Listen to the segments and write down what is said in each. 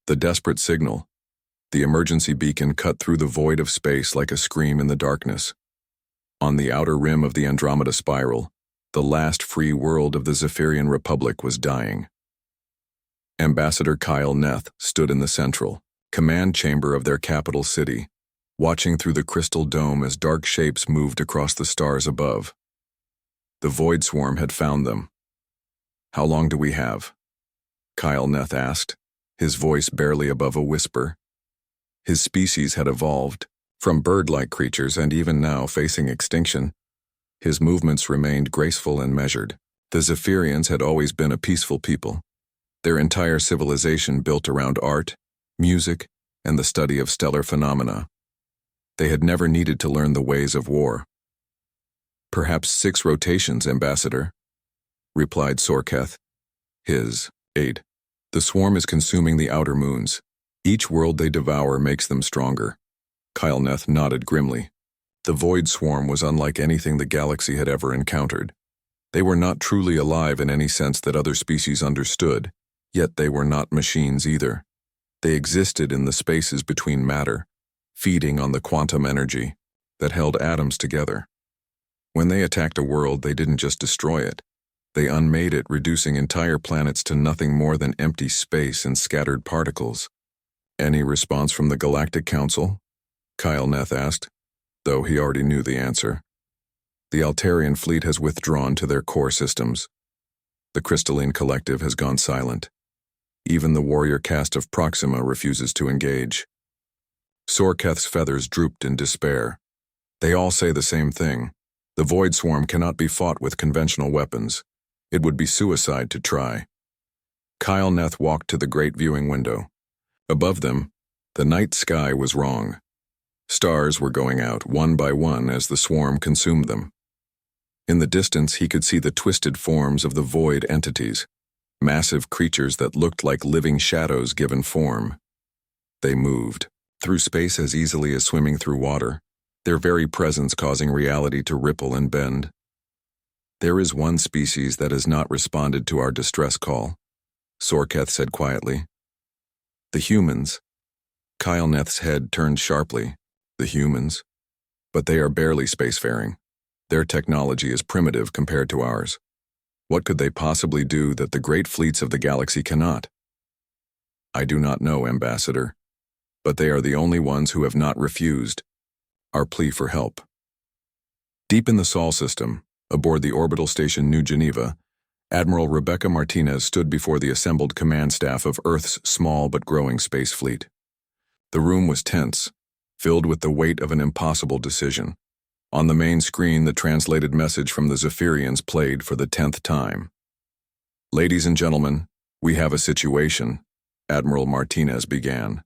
The desperate signal. The emergency beacon cut through the void of space like a scream in the darkness. On the outer rim of the Andromeda Spiral, the last free world of the Zephyrian Republic was dying. Ambassador Kyle Neth stood in the central command chamber of their capital city, watching through the crystal dome as dark shapes moved across the stars above. The Void Swarm had found them. "How long do we have?" Kyle Neth asked, his voice barely above a whisper. His species had evolved, from bird-like creatures and even now facing extinction. His movements remained graceful and measured. The Zephyrians had always been a peaceful people, their entire civilization built around art, music, and the study of stellar phenomena. They had never needed to learn the ways of war. "Perhaps 6 rotations, Ambassador," replied Sorketh. His 8. "The swarm is consuming the outer moons. Each world they devour makes them stronger." Kyle Neth nodded grimly. The Void Swarm was unlike anything the galaxy had ever encountered. They were not truly alive in any sense that other species understood, yet they were not machines either. They existed in the spaces between matter, feeding on the quantum energy that held atoms together. When they attacked a world, they didn't just destroy it. They unmade it, reducing entire planets to nothing more than empty space and scattered particles. "Any response from the Galactic Council?" Kyle Neth asked, though he already knew the answer. "The Altarian fleet has withdrawn to their core systems. The Crystalline Collective has gone silent. Even the warrior caste of Proxima refuses to engage." Sorketh's feathers drooped in despair. "They all say the same thing. The Void Swarm cannot be fought with conventional weapons. It would be suicide to try." Kyle Neth walked to the great viewing window. Above them, the night sky was wrong. Stars were going out one by one as the swarm consumed them. In the distance, he could see the twisted forms of the void entities, massive creatures that looked like living shadows given form. They moved through space as easily as swimming through water, their very presence causing reality to ripple and bend. "There is one species that has not responded to our distress call," Sorketh said quietly. "The humans." Kyle Neth's head turned sharply. "The humans? But they are barely spacefaring. Their technology is primitive compared to ours. What could they possibly do that the great fleets of the galaxy cannot?" "I do not know, Ambassador. But they are the only ones who have not refused our plea for help." Deep in the Sol system, aboard the orbital station New Geneva, Admiral Rebecca Martinez stood before the assembled command staff of Earth's small but growing space fleet. The room was tense, filled with the weight of an impossible decision. On the main screen, the translated message from the Zephyrians played for the 10th time. "Ladies and gentlemen, we have a situation," Admiral Martinez began.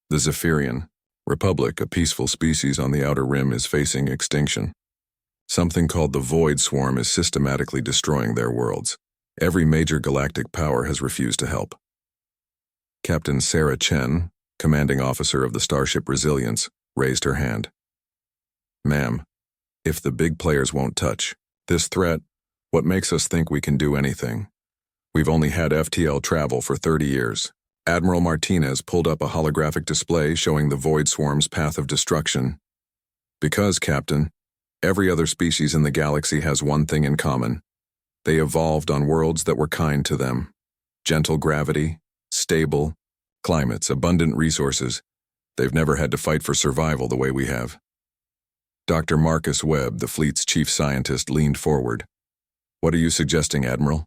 "The Zephyrian Republic, a peaceful species on the outer rim, is facing extinction. Something called the Void Swarm is systematically destroying their worlds. Every major galactic power has refused to help." Captain Sarah Chen, commanding officer of the starship Resilience, raised her hand. "Ma'am, if the big players won't touch this threat, what makes us think we can do anything? We've only had FTL travel for 30 years. Admiral Martinez pulled up a holographic display showing the Void Swarm's path of destruction. "Because, Captain, every other species in the galaxy has one thing in common. They evolved on worlds that were kind to them. Gentle gravity, stable climates, abundant resources. They've never had to fight for survival the way we have." Dr. Marcus Webb, the fleet's chief scientist, leaned forward. "What are you suggesting, Admiral?"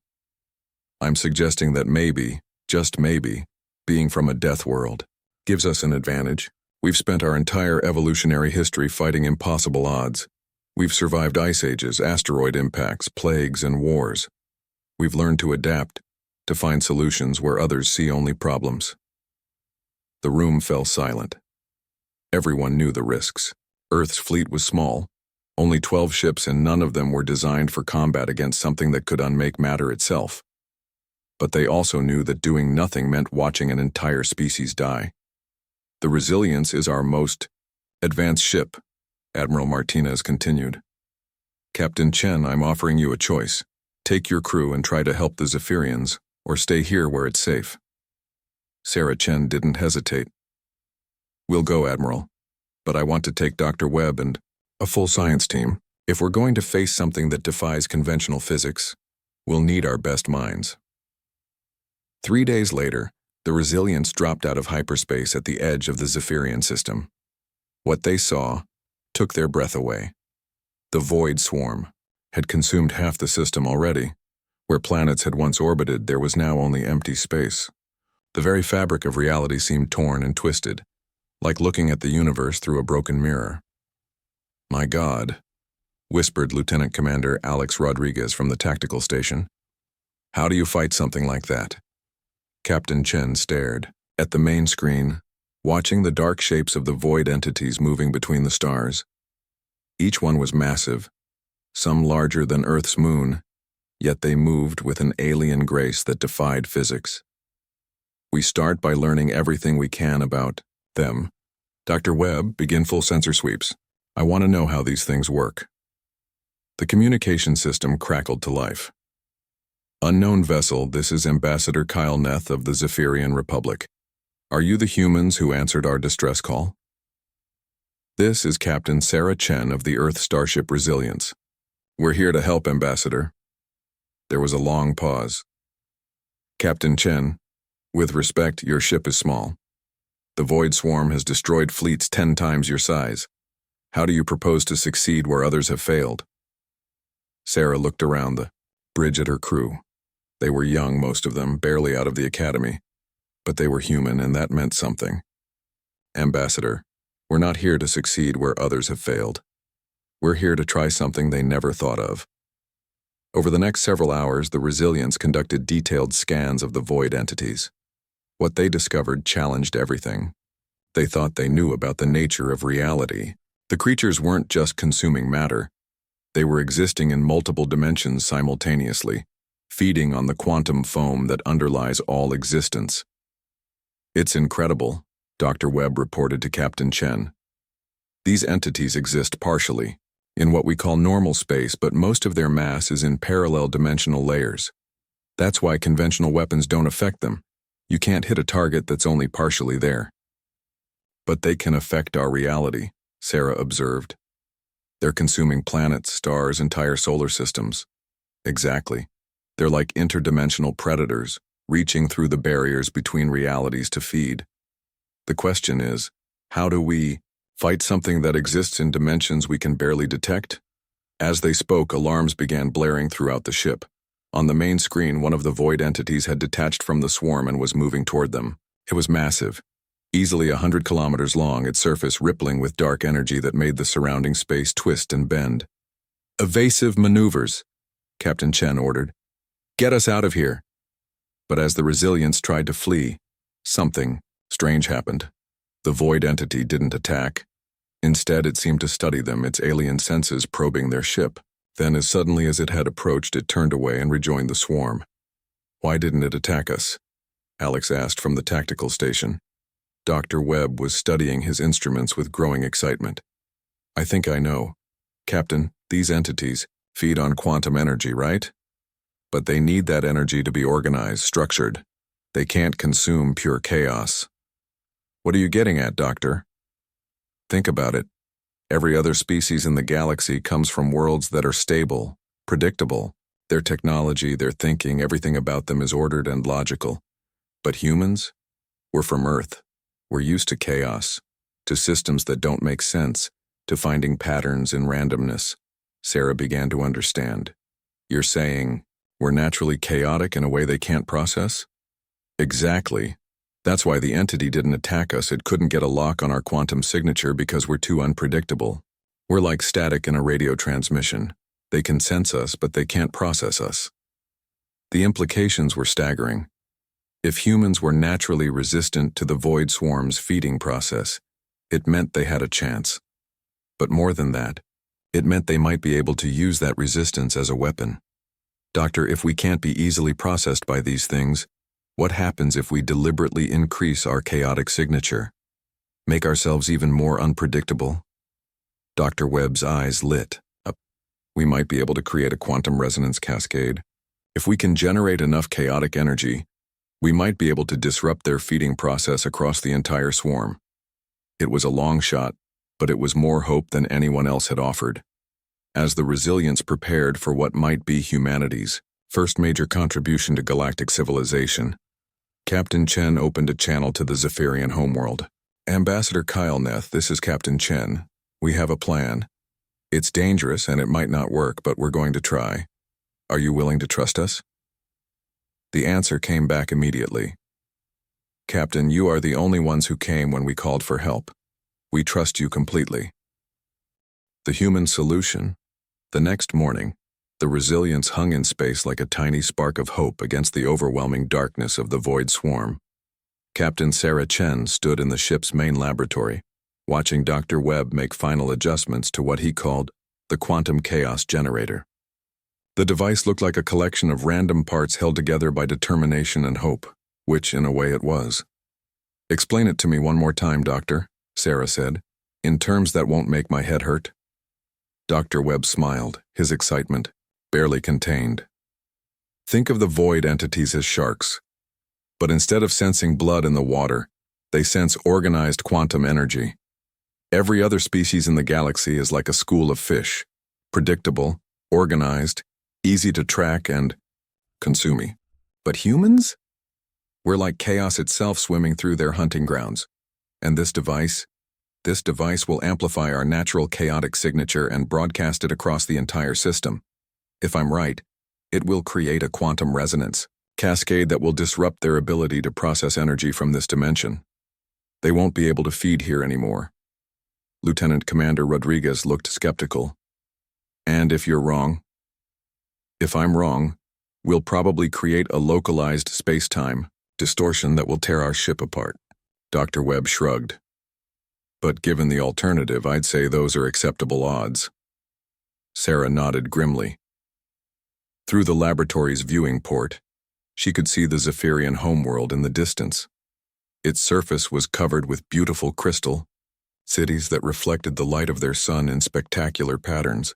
"I'm suggesting that maybe, just maybe, being from a death world gives us an advantage. We've spent our entire evolutionary history fighting impossible odds. We've survived ice ages, asteroid impacts, plagues, and wars. We've learned to adapt, to find solutions where others see only problems." The room fell silent. Everyone knew the risks. Earth's fleet was small, only 12 ships, and none of them were designed for combat against something that could unmake matter itself. But they also knew that doing nothing meant watching an entire species die. "The Resilience is our most advanced ship," Admiral Martinez continued. "Captain Chen, I'm offering you a choice. Take your crew and try to help the Zephyrians, or stay here where it's safe." Sarah Chen didn't hesitate. "We'll go, Admiral. But I want to take Dr. Webb and a full science team. If we're going to face something that defies conventional physics, we'll need our best minds." 3 days later, the Resilience dropped out of hyperspace at the edge of the Zephyrian system. What they saw took their breath away. The void swarm had consumed half the system already. Where planets had once orbited, there was now only empty space. The very fabric of reality seemed torn and twisted, like looking at the universe through a broken mirror. "My God," whispered Lieutenant Commander Alex Rodriguez from the tactical station. "How do you fight something like that?" Captain Chen stared at the main screen, watching the dark shapes of the void entities moving between the stars. Each one was massive, some larger than Earth's moon, yet they moved with an alien grace that defied physics. "We start by learning everything we can about them. Dr. Webb, begin full sensor sweeps. I want to know how these things work." The communication system crackled to life. "Unknown vessel, this is Ambassador Kyle Neth of the Zephyrian Republic. Are you the humans who answered our distress call?" "This is Captain Sarah Chen of the Earth Starship Resilience. We're here to help, Ambassador." There was a long pause. "Captain Chen, with respect, your ship is small. The void swarm has destroyed fleets 10 times your size. How do you propose to succeed where others have failed?" Sarah looked around the bridge at her crew. They were young, most of them, barely out of the academy. But they were human, and that meant something. "Ambassador, we're not here to succeed where others have failed. We're here to try something they never thought of." Over the next several hours, the Resilience conducted detailed scans of the void entities. What they discovered challenged everything. They thought they knew about the nature of reality. The creatures weren't just consuming matter. They were existing in multiple dimensions simultaneously, feeding on the quantum foam that underlies all existence. "It's incredible," Dr. Webb reported to Captain Chen. "These entities exist partially, in what we call normal space, but most of their mass is in parallel dimensional layers. That's why conventional weapons don't affect them. You can't hit a target that's only partially there." "But they can affect our reality," Sarah observed. "They're consuming planets, stars, entire solar systems." "Exactly. They're like interdimensional predators, reaching through the barriers between realities to feed. The question is, how do we fight something that exists in dimensions we can barely detect?" As they spoke, alarms began blaring throughout the ship. On the main screen, one of the void entities had detached from the swarm and was moving toward them. It was massive, easily 100 kilometers long, its surface rippling with dark energy that made the surrounding space twist and bend. "Evasive maneuvers," Captain Chen ordered. "Get us out of here." But as the Resilience tried to flee, something strange happened. The void entity didn't attack. Instead, it seemed to study them, its alien senses probing their ship. Then, as suddenly as it had approached, it turned away and rejoined the swarm. "Why didn't it attack us?" Alex asked from the tactical station. Dr. Webb was studying his instruments with growing excitement. "I think I know. Captain, these entities feed on quantum energy, right? But they need that energy to be organized, structured. They can't consume pure chaos." "What are you getting at, Doctor?" "Think about it. Every other species in the galaxy comes from worlds that are stable, predictable. Their technology, their thinking, everything about them is ordered and logical. But humans? We're from Earth. We're used to chaos, to systems that don't make sense, to finding patterns in randomness." Sarah began to understand. "You're saying we're naturally chaotic in a way they can't process?" "Exactly. That's why the entity didn't attack us. It couldn't get a lock on our quantum signature because we're too unpredictable. We're like static in a radio transmission. They can sense us, but they can't process us." The implications were staggering. If humans were naturally resistant to the void swarm's feeding process, it meant they had a chance. But more than that, it meant they might be able to use that resistance as a weapon. "Doctor, if we can't be easily processed by these things, what happens if we deliberately increase our chaotic signature? Make ourselves even more unpredictable?" Dr. Webb's eyes lit up. "We might be able to create a quantum resonance cascade. If we can generate enough chaotic energy, We might be able to disrupt their feeding process across the entire swarm. It was a long shot, but it was more hope than anyone else had offered. As the Resilience prepared for what might be humanity's first major contribution to galactic civilization, Captain Chen opened a channel to the Zephyrian homeworld. Ambassador Kyle Neth, this is Captain Chen. We have a plan. It's dangerous and it might not work, but we're going to try. Are you willing to trust us? The answer came back immediately. Captain, you are the only ones who came when we called for help. We trust you completely. The human solution. The next morning, the Resilience hung in space like a tiny spark of hope against the overwhelming darkness of the void swarm. Captain Sarah Chen stood in the ship's main laboratory, watching Dr. Webb make final adjustments to what he called the quantum chaos generator. The device looked like a collection of random parts held together by determination and hope, which, in a way, it was. Explain it to me one more time, Doctor, Sarah said, in terms that won't make my head hurt. Dr. Webb smiled, his excitement barely contained. Think of the void entities as sharks, but instead of sensing blood in the water, they sense organized quantum energy. Every other species in the galaxy is like a school of fish, predictable, organized, easy to track and consume. But humans? We're like chaos itself swimming through their hunting grounds. And this device will amplify our natural chaotic signature and broadcast it across the entire system. If I'm right, it will create a quantum resonance cascade that will disrupt their ability to process energy from this dimension. They won't be able to feed here anymore. Lieutenant Commander Rodriguez looked skeptical. And if you're wrong? If I'm wrong, we'll probably create a localized space-time distortion that will tear our ship apart. Dr. Webb shrugged. But given the alternative, I'd say those are acceptable odds. Sarah nodded grimly. Through the laboratory's viewing port, she could see the Zephyrian homeworld in the distance. Its surface was covered with beautiful crystal, cities that reflected the light of their sun in spectacular patterns.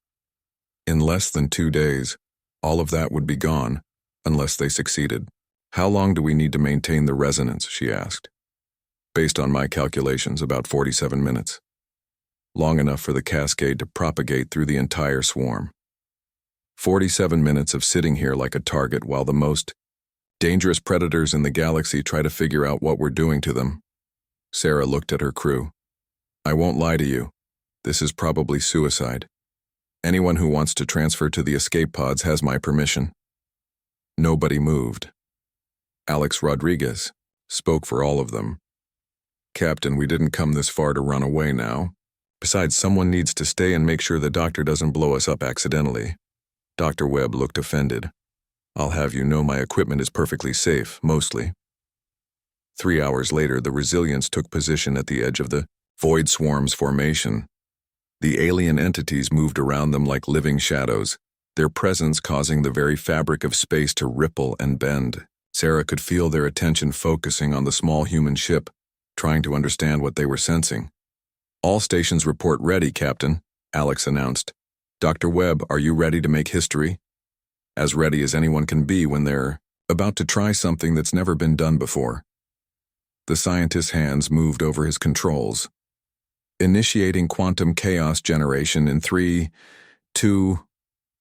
In less than 2 days, all of that would be gone, unless they succeeded. How long do we need to maintain the resonance, she asked. Based on my calculations, about 47 minutes. Long enough for the cascade to propagate through the entire swarm. 47 minutes of sitting here like a target while the most dangerous predators in the galaxy try to figure out what we're doing to them. Sarah looked at her crew. I won't lie to you. This is probably suicide. Anyone who wants to transfer to the escape pods has my permission. Nobody moved. Alex Rodriguez spoke for all of them. Captain, we didn't come this far to run away now. Besides, someone needs to stay and make sure the doctor doesn't blow us up accidentally. Dr. Webb looked offended. I'll have you know my equipment is perfectly safe, mostly. 3 hours later, the Resilience took position at the edge of the void swarm's formation. The alien entities moved around them like living shadows, their presence causing the very fabric of space to ripple and bend. Sarah could feel their attention focusing on the small human ship, trying to understand what they were sensing. All stations report ready, Captain, Alex announced. Dr. Webb, are you ready to make history? As ready as anyone can be when they're about to try something that's never been done before. The scientist's hands moved over his controls. Initiating quantum chaos generation in 3, 2,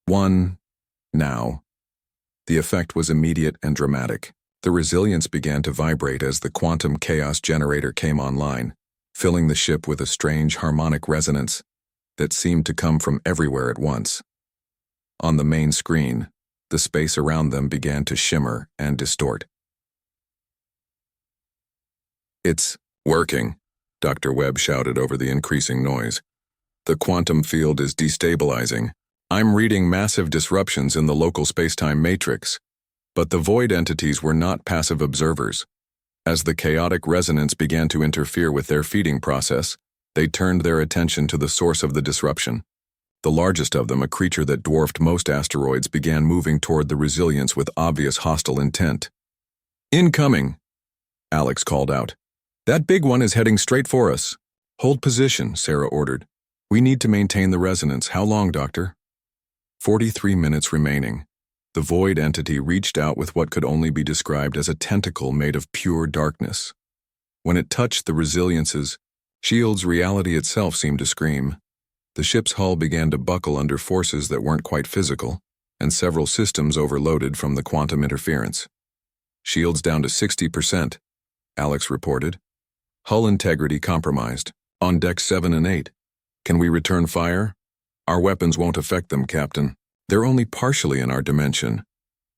1, now. The effect was immediate and dramatic. The Resilience began to vibrate as the quantum chaos generator came online, filling the ship with a strange harmonic resonance that seemed to come from everywhere at once. On the main screen, the space around them began to shimmer and distort. It's working, Dr. Webb shouted over the increasing noise. The quantum field is destabilizing. I'm reading massive disruptions in the local space-time matrix. But the void entities were not passive observers. As the chaotic resonance began to interfere with their feeding process, they turned their attention to the source of the disruption. The largest of them, a creature that dwarfed most asteroids, began moving toward the Resilience with obvious hostile intent. Incoming, Alex called out. That big one is heading straight for us. Hold position, Sarah ordered. We need to maintain the resonance. How long, Doctor? 43 minutes remaining. The void entity reached out with what could only be described as a tentacle made of pure darkness. When it touched the Resilience's shields, reality itself seemed to scream. The ship's hull began to buckle under forces that weren't quite physical, and several systems overloaded from the quantum interference. Shields down to 60%, Alex reported. Hull integrity compromised. On decks 7 and 8. Can we return fire? Our weapons won't affect them, Captain. They're only partially in our dimension.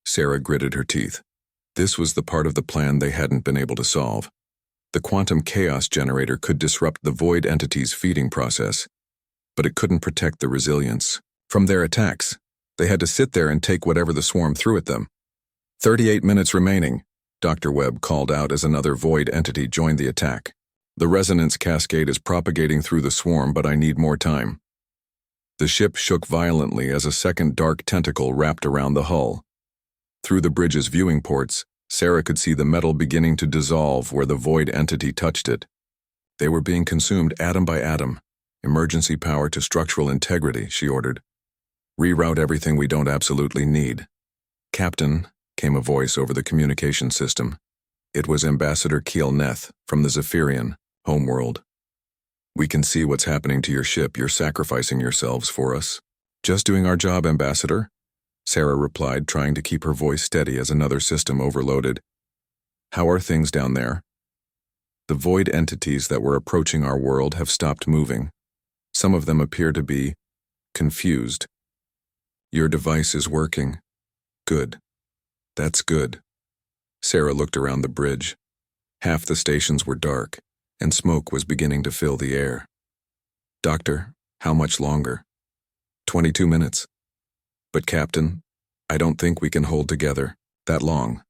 Sarah gritted her teeth. This was the part of the plan they hadn't been able to solve. The quantum chaos generator could disrupt the void entity's feeding process, but it couldn't protect the Resilience from their attacks. They had to sit there and take whatever the swarm threw at them. 38 minutes remaining, Dr. Webb called out as another void entity joined the attack. The resonance cascade is propagating through the swarm, but I need more time. The ship shook violently as a second dark tentacle wrapped around the hull. Through the bridge's viewing ports, Sarah could see the metal beginning to dissolve where the void entity touched it. They were being consumed atom by atom. Emergency power to structural integrity, she ordered. Reroute everything we don't absolutely need. Captain, came a voice over the communication system. It was Ambassador Kiel-Neth from the Zephyrian homeworld. We can see what's happening to your ship. You're sacrificing yourselves for us. Just doing our job, Ambassador, Sarah replied, trying to keep her voice steady as another system overloaded. How are things down there? The void entities that were approaching our world have stopped moving. Some of them appear to be confused. Your device is working. Good. That's good. Sarah looked around the bridge. Half the stations were dark, and smoke was beginning to fill the air. Doctor, how much longer? 22 minutes. But Captain, I don't think we can hold together that long.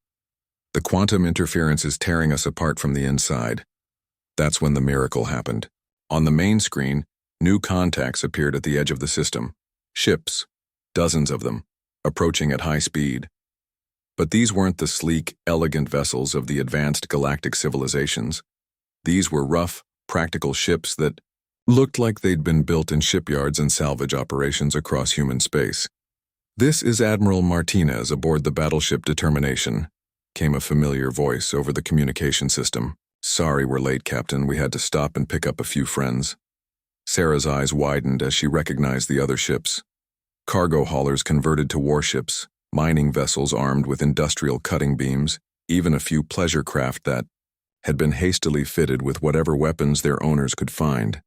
The quantum interference is tearing us apart from the inside. That's when the miracle happened. On the main screen, new contacts appeared at the edge of the system. Ships, dozens of them, approaching at high speed. But these weren't the sleek, elegant vessels of the advanced galactic civilizations. These were rough, practical ships that looked like they'd been built in shipyards and salvage operations across human space. This is Admiral Martinez aboard the battleship Determination, came a familiar voice over the communication system. Sorry we're late, Captain. We had to stop and pick up a few friends. Sarah's eyes widened as she recognized the other ships. Cargo haulers converted to warships, mining vessels armed with industrial cutting beams, even a few pleasure craft that had been hastily fitted with whatever weapons their owners could find.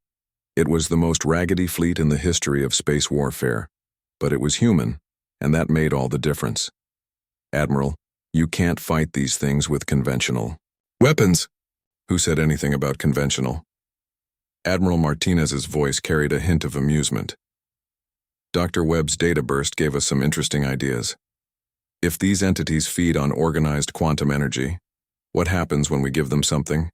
It was the most raggedy fleet in the history of space warfare, but it was human, and that made all the difference. Admiral, you can't fight these things with conventional weapons. Who said anything about conventional? Admiral Martinez's voice carried a hint of amusement. Dr. Webb's data burst gave us some interesting ideas. If these entities feed on organized quantum energy, what happens when we give them something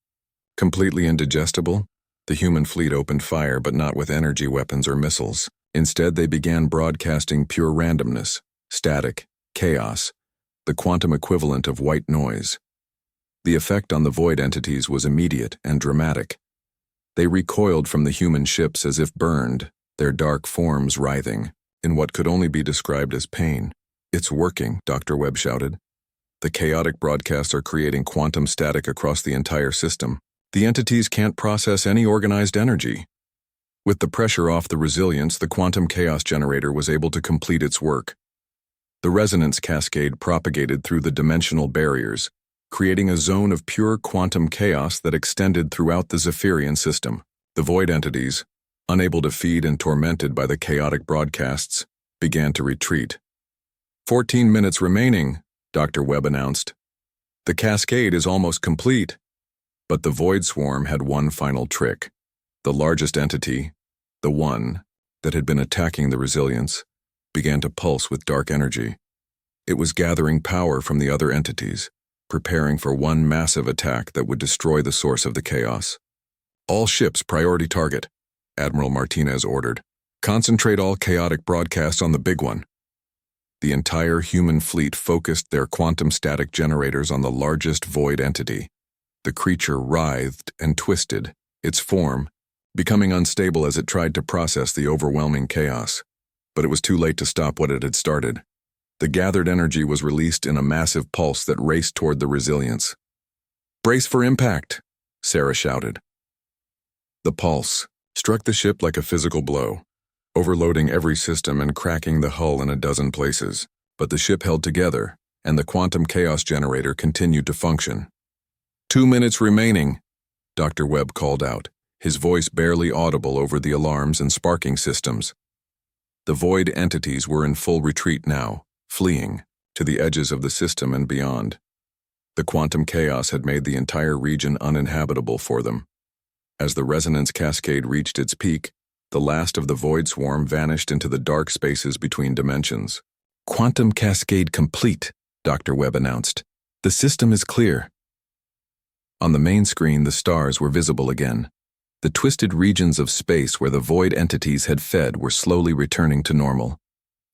completely indigestible? The human fleet opened fire, but not with energy weapons or missiles. Instead, they began broadcasting pure randomness, static, chaos, the quantum equivalent of white noise. The effect on the void entities was immediate and dramatic. They recoiled from the human ships as if burned, their dark forms writhing, in what could only be described as pain. It's working, Dr. Webb shouted. The chaotic broadcasts are creating quantum static across the entire system. The entities can't process any organized energy. With the pressure off the Resilience, the quantum chaos generator was able to complete its work. The resonance cascade propagated through the dimensional barriers, creating a zone of pure quantum chaos that extended throughout the Zephyrian system. The void entities, unable to feed and tormented by the chaotic broadcasts, began to retreat. 14 minutes remaining, Dr. Webb announced. The cascade is almost complete. But the void swarm had one final trick. The largest entity, the one that had been attacking the Resilience, began to pulse with dark energy. It was gathering power from the other entities, preparing for one massive attack that would destroy the source of the chaos. All ships priority target, Admiral Martinez ordered. Concentrate all chaotic broadcasts on the big one. The entire human fleet focused their quantum static generators on the largest void entity. The creature writhed and twisted, its form becoming unstable as it tried to process the overwhelming chaos. But it was too late to stop what it had started. The gathered energy was released in a massive pulse that raced toward the Resilience. "Brace for impact," Sarah shouted. The pulse struck the ship like a physical blow, overloading every system and cracking the hull in a dozen places. But the ship held together, and the quantum chaos generator continued to function. 2 minutes remaining, Dr. Webb called out, his voice barely audible over the alarms and sparking systems. The void entities were in full retreat now, fleeing to the edges of the system and beyond. The quantum chaos had made the entire region uninhabitable for them. As the resonance cascade reached its peak, the last of the void swarm vanished into the dark spaces between dimensions. "Quantum cascade complete," Dr. Webb announced. "The system is clear." On the main screen, the stars were visible again. The twisted regions of space where the void entities had fed were slowly returning to normal.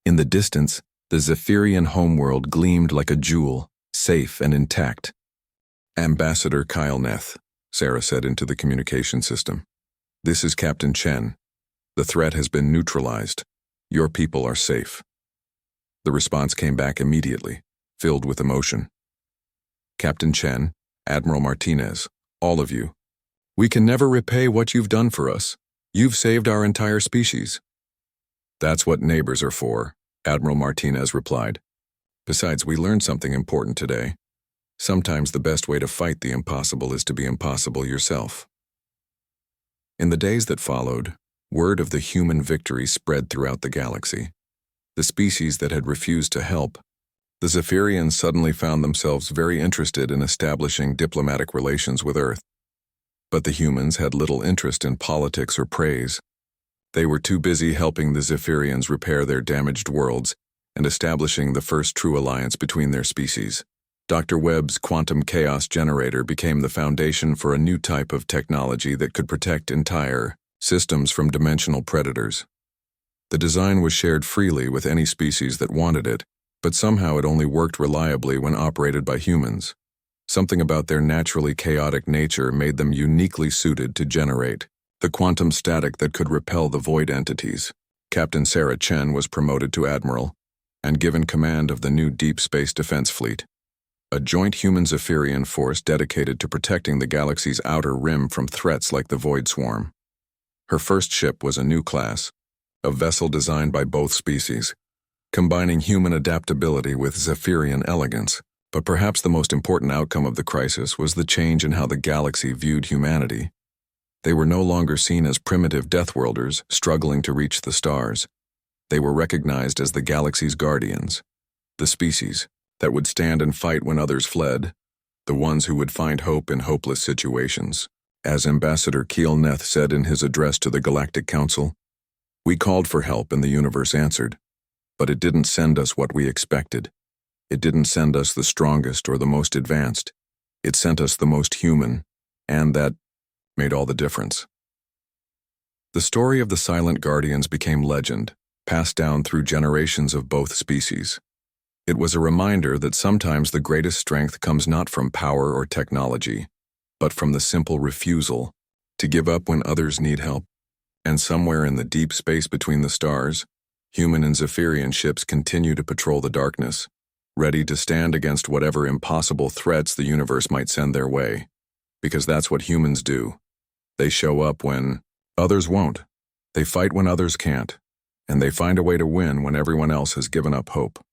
In the distance, the Zephyrian homeworld gleamed like a jewel, safe and intact. "Ambassador Kyle Neth," Sarah said into the communication system. "This is Captain Chen. The threat has been neutralized. Your people are safe." The response came back immediately, filled with emotion. "Captain Chen, Admiral Martinez, all of you. We can never repay what you've done for us. You've saved our entire species." "That's what neighbors are for," Admiral Martinez replied. "Besides, we learned something important today. Sometimes the best way to fight the impossible is to be impossible yourself." In the days that followed, word of the human victory spread throughout the galaxy. The species that had refused to help, the Zephyrians, suddenly found themselves very interested in establishing diplomatic relations with Earth. But the humans had little interest in politics or praise. They were too busy helping the Zephyrians repair their damaged worlds and establishing the first true alliance between their species. Dr. Webb's quantum chaos generator became the foundation for a new type of technology that could protect entire systems from dimensional predators. The design was shared freely with any species that wanted it, but somehow it only worked reliably when operated by humans. Something about their naturally chaotic nature made them uniquely suited to generate the quantum static that could repel the void entities. Captain Sarah Chen was promoted to admiral and given command of the new Deep Space Defense Fleet, a joint human-Zephyrian force dedicated to protecting the galaxy's outer rim from threats like the Void Swarm. Her first ship was a new class, a vessel designed by both species, combining human adaptability with Zephyrian elegance. But perhaps the most important outcome of the crisis was the change in how the galaxy viewed humanity. They were no longer seen as primitive Deathworlders struggling to reach the stars. They were recognized as the galaxy's guardians, the species that would stand and fight when others fled, the ones who would find hope in hopeless situations. As Ambassador Keel Neth said in his address to the Galactic Council, "We called for help and the universe answered, but it didn't send us what we expected. It didn't send us the strongest or the most advanced. It sent us the most human, and that made all the difference." The story of the Silent Guardians became legend, passed down through generations of both species. It was a reminder that sometimes the greatest strength comes not from power or technology, but from the simple refusal to give up when others need help. And somewhere in the deep space between the stars, human and Zephyrian ships continue to patrol the darkness, ready to stand against whatever impossible threats the universe might send their way. Because that's what humans do. They show up when others won't. They fight when others can't. And they find a way to win when everyone else has given up hope.